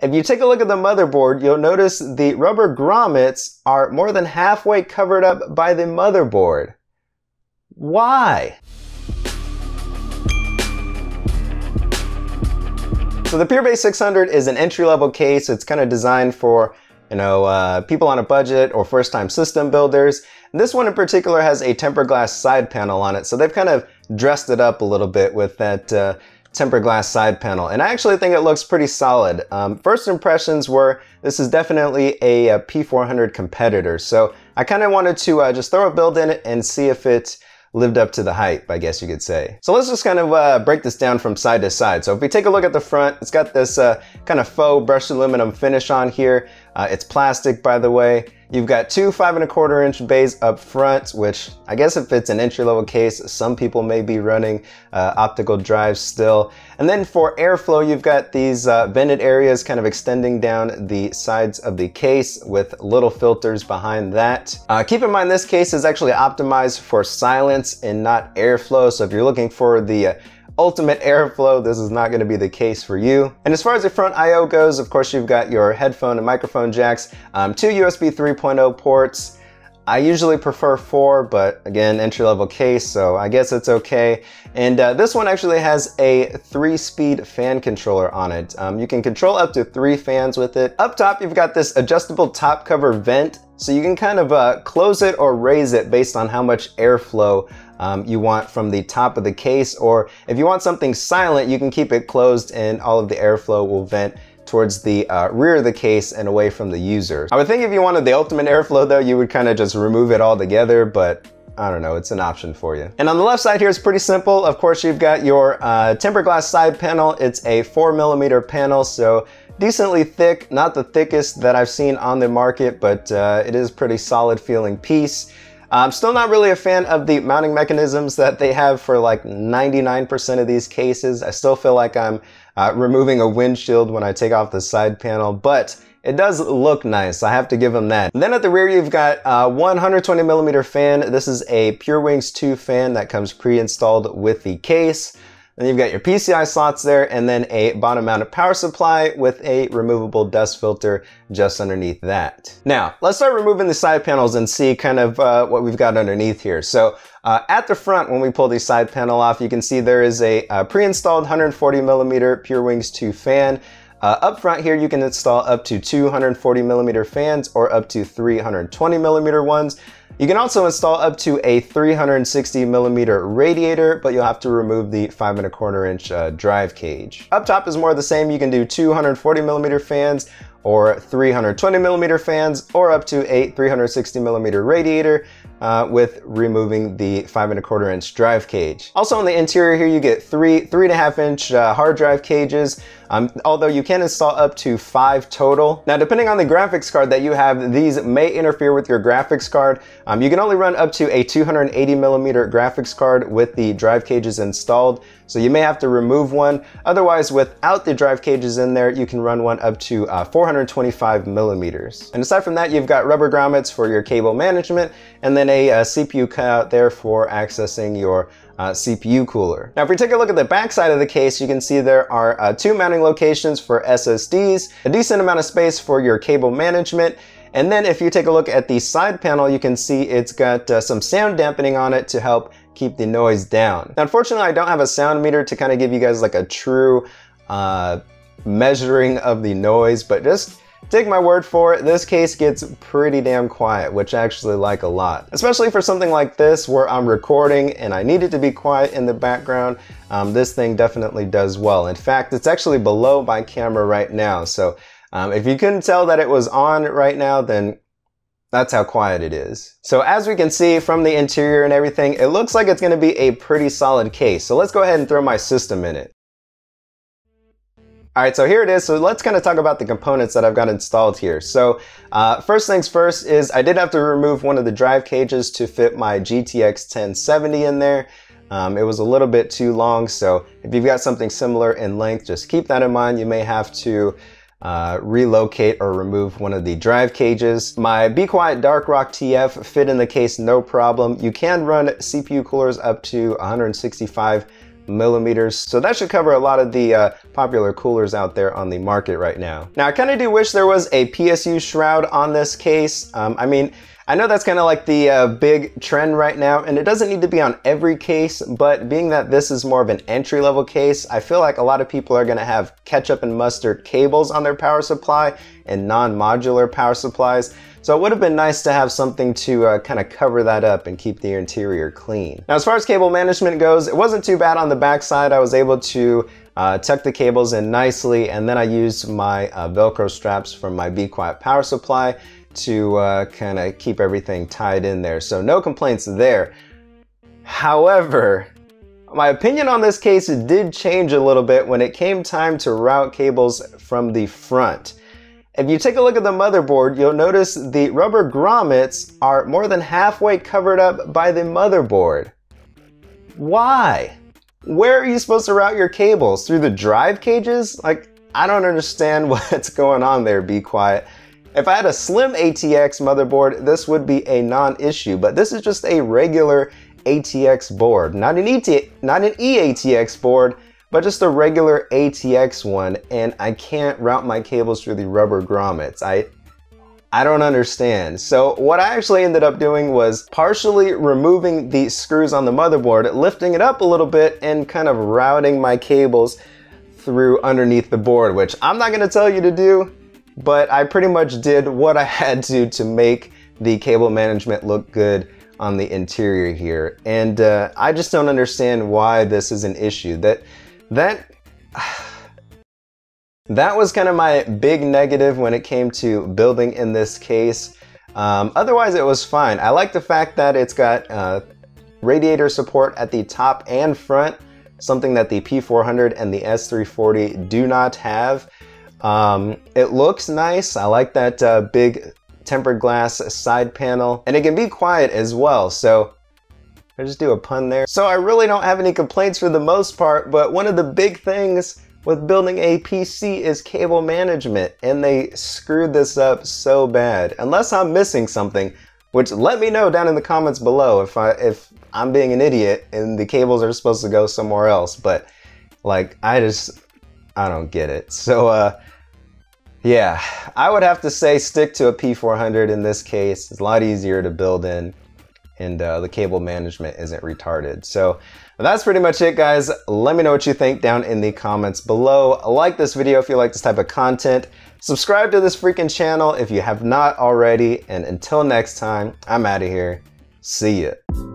If you take a look at the motherboard, you'll notice the rubber grommets are more than halfway covered up by the motherboard. Why? So the PureBase 600 is an entry-level case. It's kind of designed for, people on a budget or first-time system builders. This one in particular has a tempered glass side panel on it, so they've kind of dressed it up a little bit with that tempered glass side panel, and I actually think it looks pretty solid. First impressions were this is definitely a P400 competitor, so I kind of wanted to just throw a build in it and see if it lived up to the hype, I guess you could say. So let's just kind of break this down from side to side. So if we take a look at the front, it's got this kind of faux brushed aluminum finish on here. It's plastic, by the way. You've got two 5¼ inch bays up front, which I guess if it's an entry-level case, some people may be running optical drives still. And then for airflow, you've got these vented areas kind of extending down the sides of the case with little filters behind that. Keep in mind this case is actually optimized for silence and not airflow, so if you're looking for the ultimate airflow, this is not going to be the case for you. And as far as the front I/O goes, of course you've got your headphone and microphone jacks, two USB 3.0 ports. I usually prefer 4, but again, entry-level case, so I guess it's okay. And this one actually has a 3-speed fan controller on it. You can control up to 3 fans with it. Up top, you've got this adjustable top cover vent, so you can kind of close it or raise it based on how much airflow you want from the top of the case, or if you want something silent, you can keep it closed and all of the airflow will vent towards the rear of the case and away from the user. I would think if you wanted the ultimate airflow though, you would kind of just remove it all together, but I don't know, it's an option for you. And on the left side here, it's pretty simple. Of course, you've got your tempered glass side panel. It's a 4mm panel, so decently thick, not the thickest that I've seen on the market, but it is pretty solid feeling piece. I'm still not really a fan of the mounting mechanisms that they have for like 99% of these cases. I still feel like I'm removing a windshield when I take off the side panel, but it does look nice. I have to give them that. And then at the rear, you've got a 120mm fan. This is a PureWings 2 fan that comes pre-installed with the case. Then you've got your PCI slots there, and then a bottom mounted power supply with a removable dust filter just underneath that. Now, let's start removing the side panels and see kind of what we've got underneath here. So at the front, when we pull the side panel off, you can see there is a pre-installed 140mm PureWings 2 fan. Up front here, you can install up to 240mm fans or up to 320mm ones. You can also install up to a 360mm radiator, but you'll have to remove the 5¼ inch drive cage. Up top is more of the same. You can do 240mm fans or 320mm fans or up to a 360mm radiator with removing the 5¼ inch drive cage. Also on the interior here, you get 3.5 inch hard drive cages, although you can install up to 5 total. Now, depending on the graphics card that you have, these may interfere with your graphics card. You can only run up to a 280mm graphics card with the drive cages installed, so you may have to remove one. Otherwise, without the drive cages in there, you can run one up to 425mm. And aside from that, you've got rubber grommets for your cable management, and then a CPU cutout there for accessing your CPU cooler. Now, if we take a look at the back side of the case, you can see there are 2 mounting locations for SSDs, a decent amount of space for your cable management. And then if you take a look at the side panel, you can see it's got some sound dampening on it to help keep the noise down. Now, unfortunately, I don't have a sound meter to kind of give you guys like a true measuring of the noise, but just take my word for it, this case gets pretty damn quiet, which I actually like a lot. Especially for something like this where I'm recording and I need it to be quiet in the background, this thing definitely does well. In fact, it's actually below my camera right now, so if you couldn't tell that it was on right now, then that's how quiet it is. So as we can see from the interior and everything, it looks like it's going to be a pretty solid case. So let's go ahead and throw my system in it. Alright, so here it is. So let's kind of talk about the components that I've got installed here. So first things first is I did have to remove one of the drive cages to fit my GTX 1070 in there. It was a little bit too long, so if you've got something similar in length, just keep that in mind. You may have to relocate or remove one of the drive cages. My Be Quiet Dark Rock TF fit in the case no problem. You can run CPU coolers up to 165 millimeters. So that should cover a lot of the popular coolers out there on the market right now. Now, I kind of do wish there was a PSU shroud on this case. I mean, I know that's kind of like the big trend right now, and it doesn't need to be on every case, but being that this is more of an entry-level case, I feel like a lot of people are going to have ketchup and mustard cables on their power supply and non-modular power supplies. So it would have been nice to have something to kind of cover that up and keep the interior clean. Now, as far as cable management goes, it wasn't too bad on the back side. I was able to tuck the cables in nicely, and then I used my Velcro straps from my Be Quiet power supply to kind of keep everything tied in there. So no complaints there. However, my opinion on this case did change a little bit when it came time to route cables from the front. If you take a look at the motherboard, you'll notice the rubber grommets are more than halfway covered up by the motherboard. Why? Where are you supposed to route your cables? Through the drive cages? Like, I don't understand what's going on there, Be Quiet. If I had a slim ATX motherboard, this would be a non-issue, but this is just a regular ATX board. Not an eATX board, but just a regular ATX one, and I can't route my cables through the rubber grommets. I don't understand. So what I actually ended up doing was partially removing the screws on the motherboard, lifting it up a little bit, and kind of routing my cables through underneath the board, which I'm not gonna tell you to do, but I pretty much did what I had to make the cable management look good on the interior here. And I just don't understand why this is an issue. That was kind of my big negative when it came to building in this case. Otherwise, it was fine. I like the fact that it's got radiator support at the top and front, something that the P400 and the S340 do not have. It looks nice. I like that big tempered glass side panel, and it can be quiet as well. So I just do a pun there. So I really don't have any complaints for the most part, but one of the big things with building a PC is cable management, and they screwed this up so bad. Unless I'm missing something, which let me know down in the comments below if I'm being an idiot and the cables are supposed to go somewhere else. But like, I don't get it. So yeah, I would have to say stick to a P400 in this case. It's a lot easier to build in, and the cable management isn't retarded. So that's pretty much it, guys. Let me know what you think down in the comments below. Like this video if you like this type of content. Subscribe to this freaking channel if you have not already. And until next time, I'm out of here. See ya.